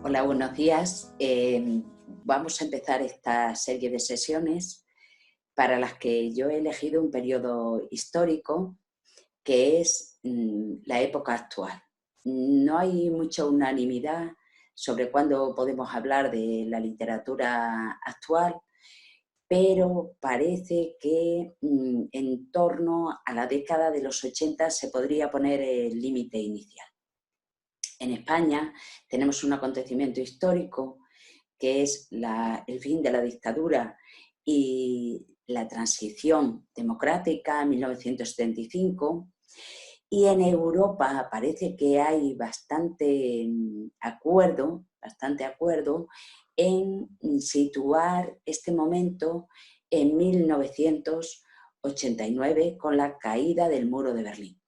Hola, buenos días. Vamos a empezar esta serie de sesiones para las que yo he elegido un periodo histórico que es la época actual. No hay mucha unanimidad sobre cuándo podemos hablar de la literatura actual, pero parece que en torno a la década de los 80 se podría poner el límite inicial. En España tenemos un acontecimiento histórico que es el fin de la dictadura y la transición democrática en 1975, y en Europa parece que hay bastante acuerdo en situar este momento en 1989 con la caída del muro de Berlín.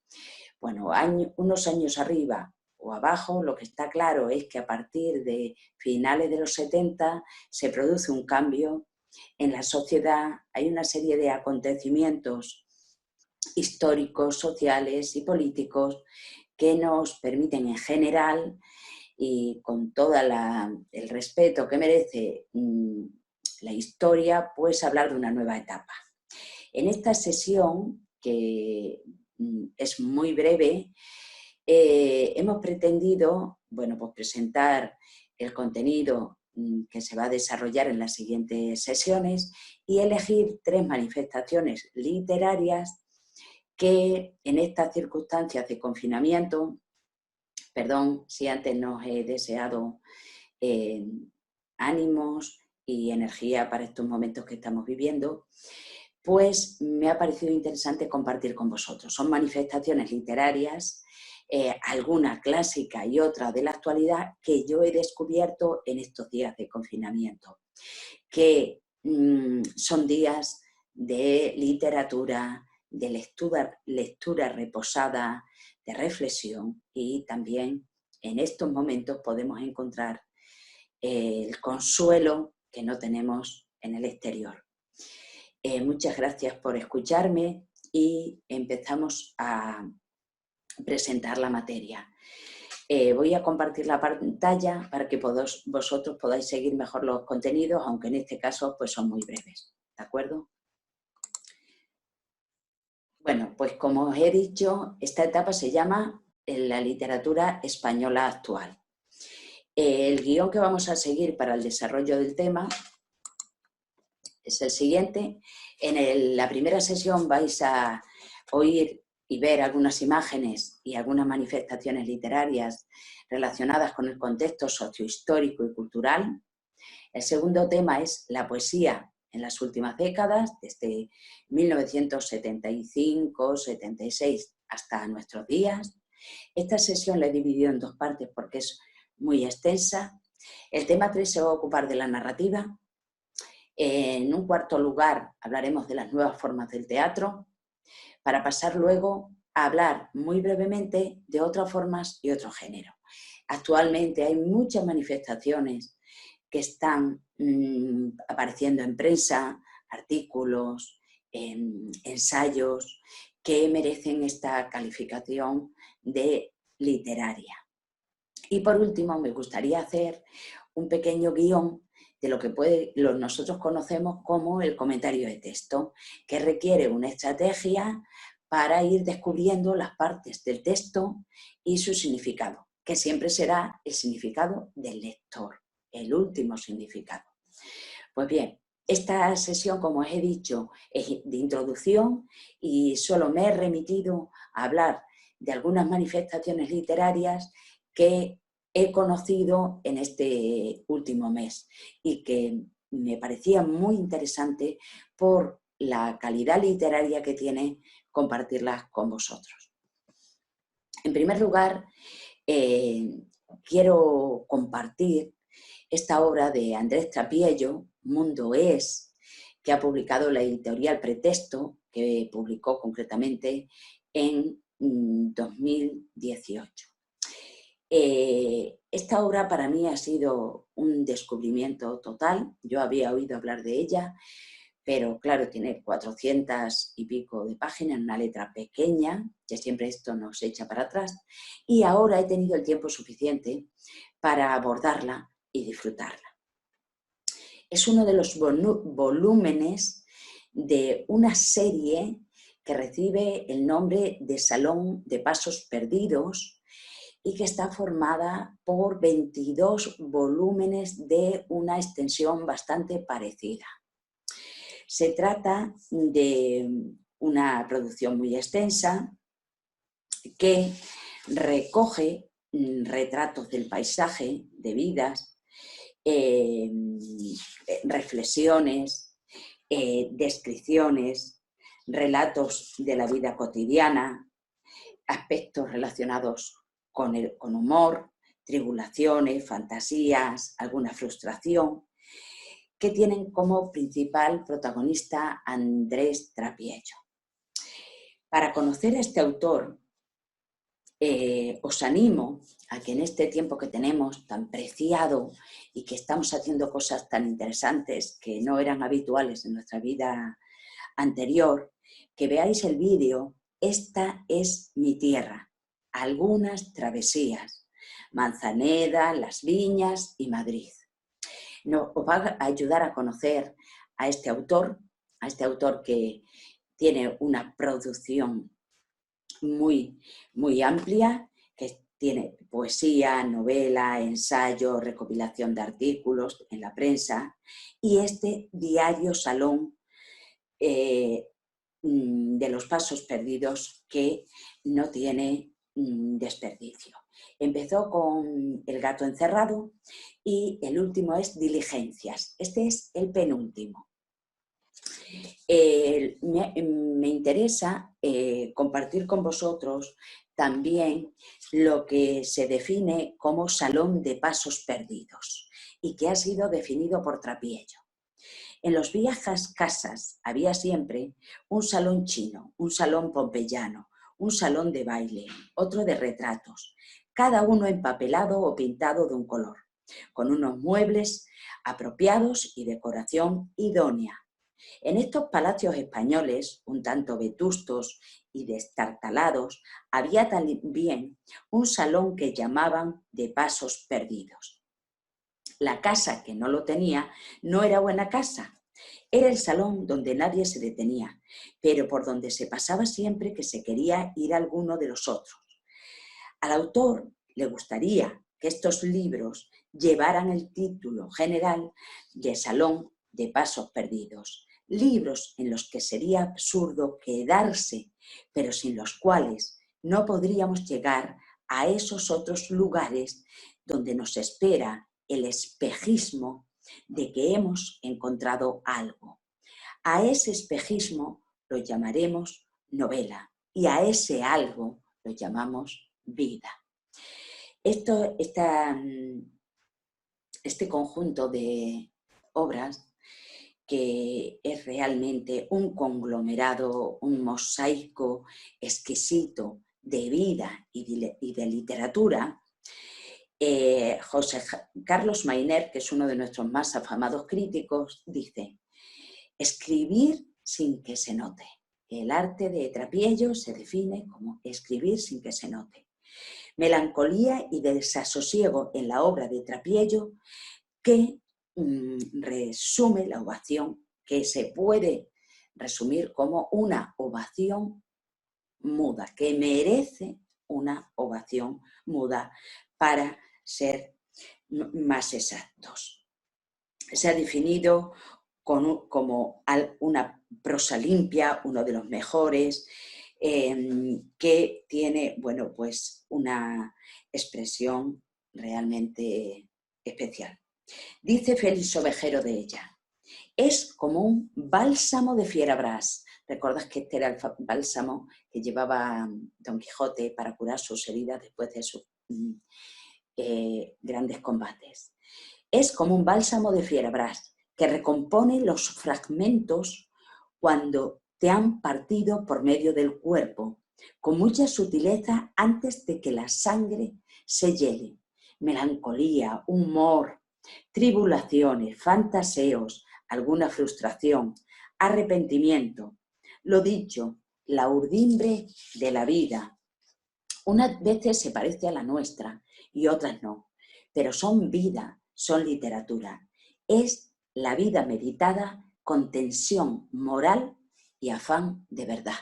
Bueno, unos años arriba o abajo, lo que está claro es que a partir de finales de los 70 se produce un cambio en la sociedad, hay una serie de acontecimientos históricos, sociales y políticos que nos permiten en general, y con todo el respeto que merece la historia, pues hablar de una nueva etapa. En esta sesión, que es muy breve, hemos pretendido, pues presentar el contenido que se va a desarrollar en las siguientes sesiones y elegir 3 manifestaciones literarias que en estas circunstancias de confinamiento, perdón si antes nos he deseado ánimos y energía para estos momentos que estamos viviendo, pues me ha parecido interesante compartir con vosotros. Son manifestaciones literarias, alguna clásica y otra de la actualidad, que yo he descubierto en estos días de confinamiento, que son días de literatura, de lectura reposada, de reflexión, y también en estos momentos podemos encontrar el consuelo que no tenemos en el exterior. Muchas gracias por escucharme y empezamos a presentar la materia. Voy a compartir la pantalla para que vosotros podáis seguir mejor los contenidos, aunque en este caso pues son muy breves, ¿de acuerdo? Bueno, pues como os he dicho, esta etapa se llama la literatura española actual. El guión que vamos a seguir para el desarrollo del tema es el siguiente. En la primera sesión vais a oír y ver algunas imágenes y algunas manifestaciones literarias relacionadas con el contexto sociohistórico y cultural. El segundo tema es la poesía en las últimas décadas, desde 1975-76 hasta nuestros días. Esta sesión la he dividido en 2 partes porque es muy extensa. El tema 3 se va a ocupar de la narrativa. En un cuarto lugar hablaremos de las nuevas formas del teatro, para pasar luego a hablar muy brevemente de otras formas y otro género. Actualmente hay muchas manifestaciones que están apareciendo en prensa, artículos, ensayos, que merecen esta calificación de literaria. Y por último, me gustaría hacer un pequeño guión de lo que nosotros conocemos como el comentario de texto, que requiere una estrategia para ir descubriendo las partes del texto y su significado, que siempre será el significado del lector, el último significado. Pues bien, esta sesión, como os he dicho, es de introducción y solo me he remitido a hablar de algunas manifestaciones literarias que he conocido en este último mes y que me parecía muy interesante por la calidad literaria que tiene compartirlas con vosotros. En primer lugar, quiero compartir esta obra de Andrés Trapiello, Mundo es, que ha publicado la editorial Pretexto, que publicó concretamente en 2018. Esta obra para mí ha sido un descubrimiento total. Yo había oído hablar de ella, pero claro, tiene 400 y pico de páginas, una letra pequeña, que siempre esto nos echa para atrás, y ahora he tenido el tiempo suficiente para abordarla y disfrutarla. Es uno de los volúmenes de una serie que recibe el nombre de Salón de Pasos Perdidos y que está formada por 22 volúmenes de una extensión bastante parecida. Se trata de una producción muy extensa que recoge retratos del paisaje, de vidas, reflexiones, descripciones, relatos de la vida cotidiana, aspectos relacionados con humor, tribulaciones, fantasías, alguna frustración, que tienen como principal protagonista a Andrés Trapiello. Para conocer a este autor, os animo a que en este tiempo que tenemos tan preciado y que estamos haciendo cosas tan interesantes que no eran habituales en nuestra vida anterior, que veáis el vídeo Esta es mi tierra, algunas travesías, Manzaneda, Las Viñas y Madrid. Os va a ayudar a conocer a este autor que tiene una producción muy, muy amplia, que tiene poesía, novela, ensayo, recopilación de artículos en la prensa y este diario salón de los pasos perdidos que no tiene desperdicio. Empezó con El gato encerrado y el último es Diligencias. Este es el penúltimo. Me interesa compartir con vosotros también lo que se define como salón de pasos perdidos y que ha sido definido por Trapiello. En los viejas casas había siempre un salón chino, un salón pompeyano, un salón de baile, otro de retratos, cada uno empapelado o pintado de un color, con unos muebles apropiados y decoración idónea. En estos palacios españoles, un tanto vetustos y destartalados, había también un salón que llamaban de pasos perdidos. La casa que no lo tenía no era buena casa. Era el salón donde nadie se detenía, pero por donde se pasaba siempre que se quería ir a alguno de los otros. Al autor le gustaría que estos libros llevaran el título general de Salón de Pasos Perdidos. Libros en los que sería absurdo quedarse, pero sin los cuales no podríamos llegar a esos otros lugares donde nos espera el espejismo de que hemos encontrado algo. A ese espejismo lo llamaremos novela y a ese algo lo llamamos vida. Este conjunto de obras, que es realmente un conglomerado, un mosaico exquisito de vida y de literatura, José Carlos Mayner, que es uno de nuestros más afamados críticos, dice: escribir sin que se note. El arte de Trapiello se define como escribir sin que se note. Melancolía y desasosiego en la obra de Trapiello que resume la ovación, que se puede resumir como una ovación muda, que merece una ovación muda para ser más exactos. Se ha definido como una prosa limpia, uno de los mejores, que tiene, bueno, pues una expresión realmente especial. Dice Félix Ovejero de ella: es como un bálsamo de fierabrás. ¿Recordás que este era el bálsamo que llevaba Don Quijote para curar sus heridas después de sus grandes combates? Es como un bálsamo de fierabrás que recompone los fragmentos cuando te han partido por medio del cuerpo, con mucha sutileza antes de que la sangre se hiele. Melancolía, humor, tribulaciones, fantaseos, alguna frustración, arrepentimiento. Lo dicho, la urdimbre de la vida. Unas veces se parece a la nuestra y otras no, pero son vida, son literatura. Es la vida meditada con tensión moral y afán de verdad.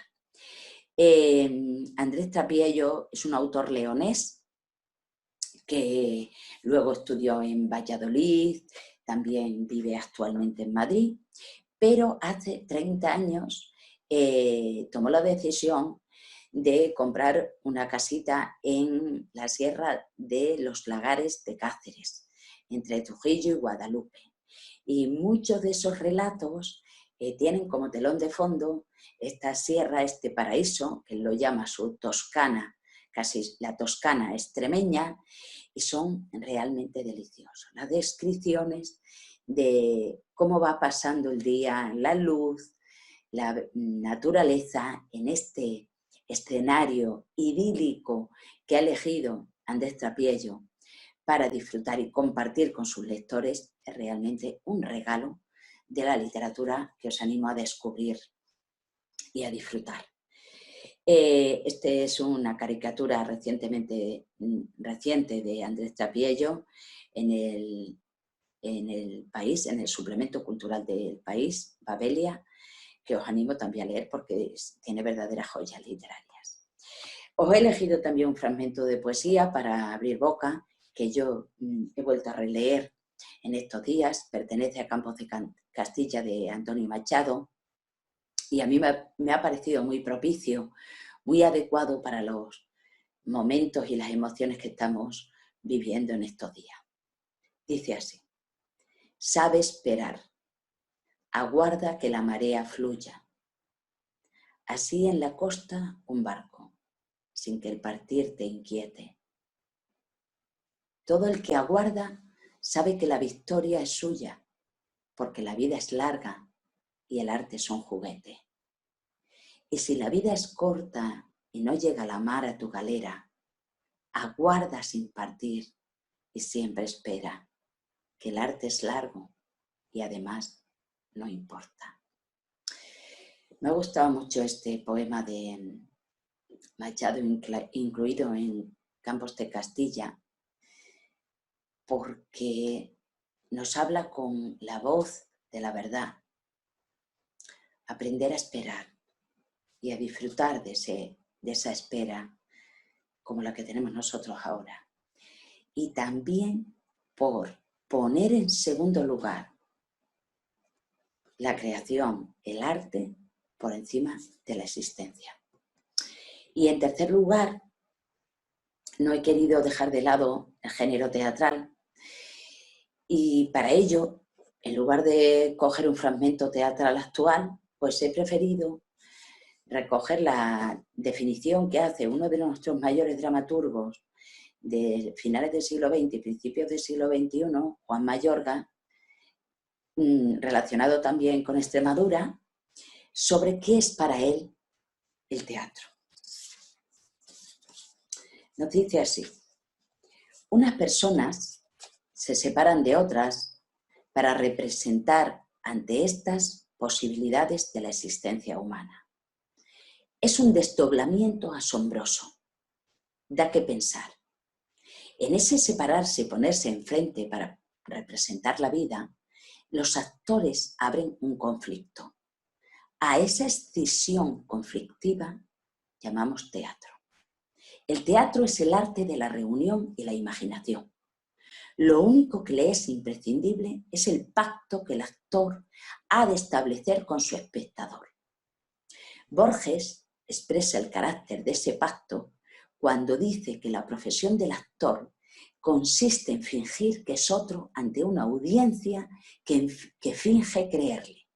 Andrés Trapiello es un autor leonés que luego estudió en Valladolid, también vive actualmente en Madrid, pero hace 30 años tomó la decisión de comprar una casita en la Sierra de los Lagares de Cáceres, entre Trujillo y Guadalupe. Y muchos de esos relatos tienen como telón de fondo esta sierra, este paraíso, que él lo llama su Toscana, casi la Toscana extremeña, y son realmente deliciosos. Las descripciones de cómo va pasando el día, la luz, la naturaleza en este escenario idílico que ha elegido Andrés Trapiello para disfrutar y compartir con sus lectores, es realmente un regalo de la literatura que os animo a descubrir y a disfrutar. Este es una caricatura reciente de Andrés Trapiello en el País, en el suplemento cultural del País, Babelia, que os animo también a leer porque tiene verdaderas joyas literarias. Os he elegido también un fragmento de poesía para abrir boca, que yo he vuelto a releer en estos días, pertenece a Campos de Castilla de Antonio Machado, y a mí me ha parecido muy propicio, muy adecuado para los momentos y las emociones que estamos viviendo en estos días. Dice así: sabe esperar, aguarda que la marea fluya. Así en la costa un barco, sin que el partir te inquiete. Todo el que aguarda sabe que la victoria es suya, porque la vida es larga y el arte es un juguete. Y si la vida es corta y no llega la mar a tu galera, aguarda sin partir y siempre espera, que el arte es largo y además no importa. Me ha gustado mucho este poema de Machado, incluido en Campos de Castilla, porque nos habla con la voz de la verdad. Aprender a esperar y a disfrutar de esa espera como la que tenemos nosotros ahora. Y también por poner en segundo lugar la creación, el arte, por encima de la existencia. Y en tercer lugar, no he querido dejar de lado el género teatral, y para ello, en lugar de coger un fragmento teatral actual, pues he preferido recoger la definición que hace uno de nuestros mayores dramaturgos de finales del siglo XX y principios del siglo XXI, Juan Mayorga, relacionado también con Extremadura, sobre qué es para él el teatro. Nos dice así: unas personas se separan de otras para representar ante estas posibilidades de la existencia humana. Es un desdoblamiento asombroso. Da que pensar. En ese separarse y ponerse enfrente para representar la vida, los actores abren un conflicto. A esa escisión conflictiva llamamos teatro. El teatro es el arte de la reunión y la imaginación. Lo único que le es imprescindible es el pacto que el actor ha de establecer con su espectador. Borges expresa el carácter de ese pacto cuando dice que la profesión del actor consiste en fingir que es otro ante una audiencia que finge creerle.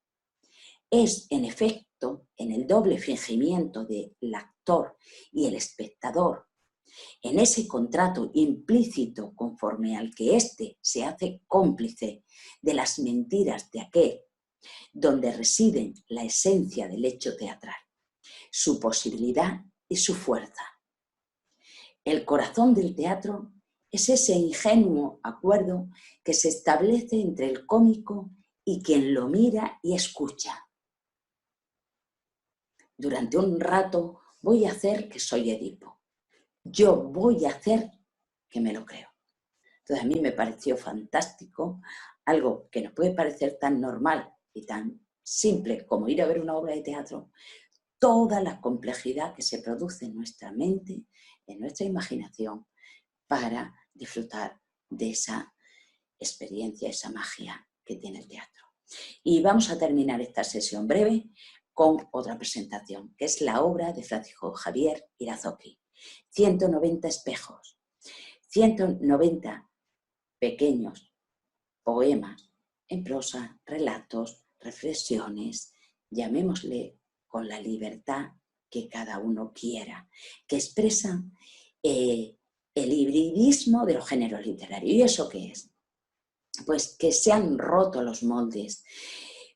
Es, en efecto, en el doble fingimiento del actor y el espectador, en ese contrato implícito conforme al que éste se hace cómplice de las mentiras de aquel, donde residen la esencia del hecho teatral, su posibilidad y su fuerza. El corazón del teatro es ese ingenuo acuerdo que se establece entre el cómico y quien lo mira y escucha. durante un rato voy a hacer que soy Edipo. Yo voy a hacer que me lo creo. Entonces a mí me pareció fantástico, algo que nos puede parecer tan normal y tan simple como ir a ver una obra de teatro, toda la complejidad que se produce en nuestra mente, en nuestra imaginación, para disfrutar de esa experiencia, esa magia que tiene el teatro. Y vamos a terminar esta sesión breve con otra presentación, que es la obra de Francisco Javier Irazoqui. 190 espejos, 190 pequeños poemas en prosa, relatos, reflexiones, llamémosle con la libertad que cada uno quiera, que expresan el hibridismo de los géneros literarios. ¿Y eso qué es? Pues que se han roto los moldes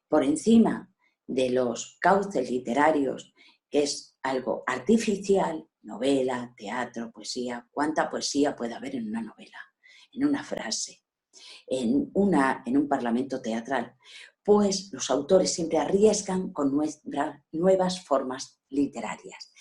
por encima de los cauces literarios, que es algo artificial, novela, teatro, poesía. ¿Cuánta poesía puede haber en una novela, en una frase, en un parlamento teatral? Pues los autores siempre arriesgan con nuevas formas literarias.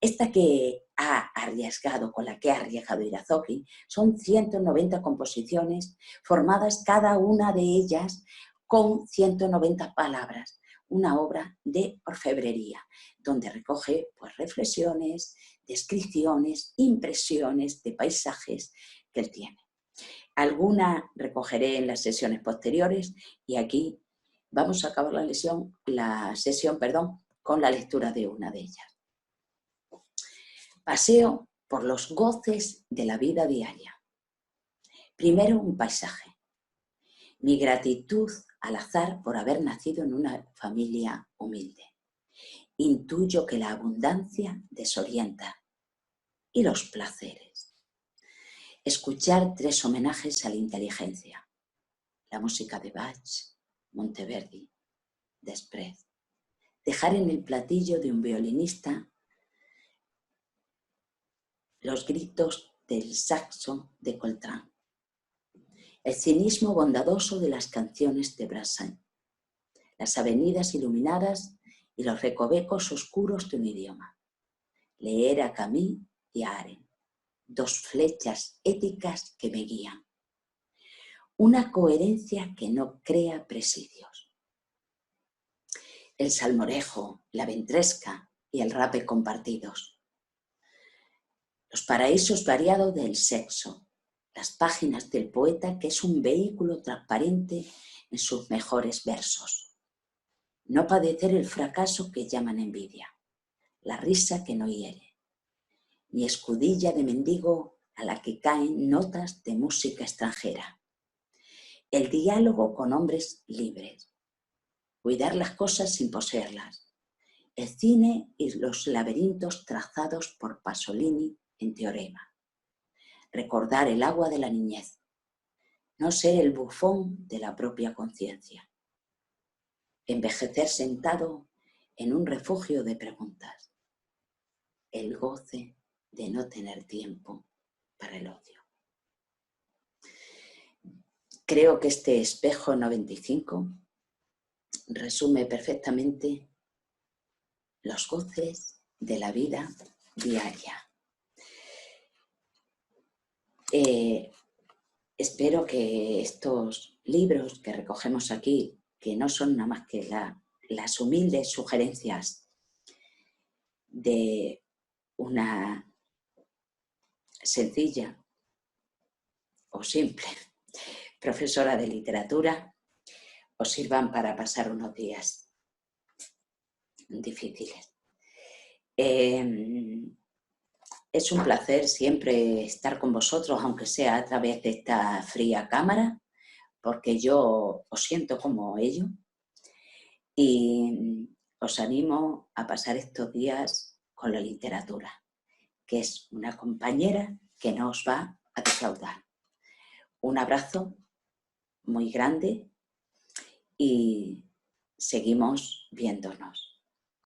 Esta que ha arriesgado, con la que ha arriesgado Irazoqui, son 190 composiciones formadas cada una de ellas con 190 palabras. Una obra de orfebrería, donde recoge pues, reflexiones, descripciones, impresiones de paisajes que él tiene. Alguna recogeré en las sesiones posteriores y aquí vamos a acabar la sesión con la lectura de una de ellas. Paseo por los goces de la vida diaria. Primero, un paisaje. Mi gratitud al azar por haber nacido en una familia humilde. Intuyo que la abundancia desorienta. Y los placeres. Escuchar 3 homenajes a la inteligencia. La música de Bach, Monteverdi, Desprez. Dejar en el platillo de un violinista los gritos del saxo de Coltrane. El cinismo bondadoso de las canciones de Brassens. Las avenidas iluminadas y los recovecos oscuros de un idioma. Leer a Camus y a Arendt. 2 flechas éticas que me guían. Una coherencia que no crea presidios. El salmorejo, la ventresca y el rape compartidos. Los paraísos variados del sexo. Las páginas del poeta que es un vehículo transparente en sus mejores versos. No padecer el fracaso que llaman envidia. La risa que no hiere. Ni escudilla de mendigo a la que caen notas de música extranjera. El diálogo con hombres libres. Cuidar las cosas sin poseerlas. El cine y los laberintos trazados por Pasolini en Teorema. Recordar el agua de la niñez. No ser el bufón de la propia conciencia. Envejecer sentado en un refugio de preguntas. El goce de no tener tiempo para el odio. Creo que este espejo 95 resume perfectamente los goces de la vida diaria. Espero que estos libros que recogemos aquí, que no son nada más que las humildes sugerencias de una sencilla o simple profesora de literatura, os sirvan para pasar unos días difíciles. Es un placer siempre estar con vosotros, aunque sea a través de esta fría cámara, porque yo os siento como ello y os animo a pasar estos días con la literatura, que es una compañera que no os va a defraudar. Un abrazo muy grande y seguimos viéndonos.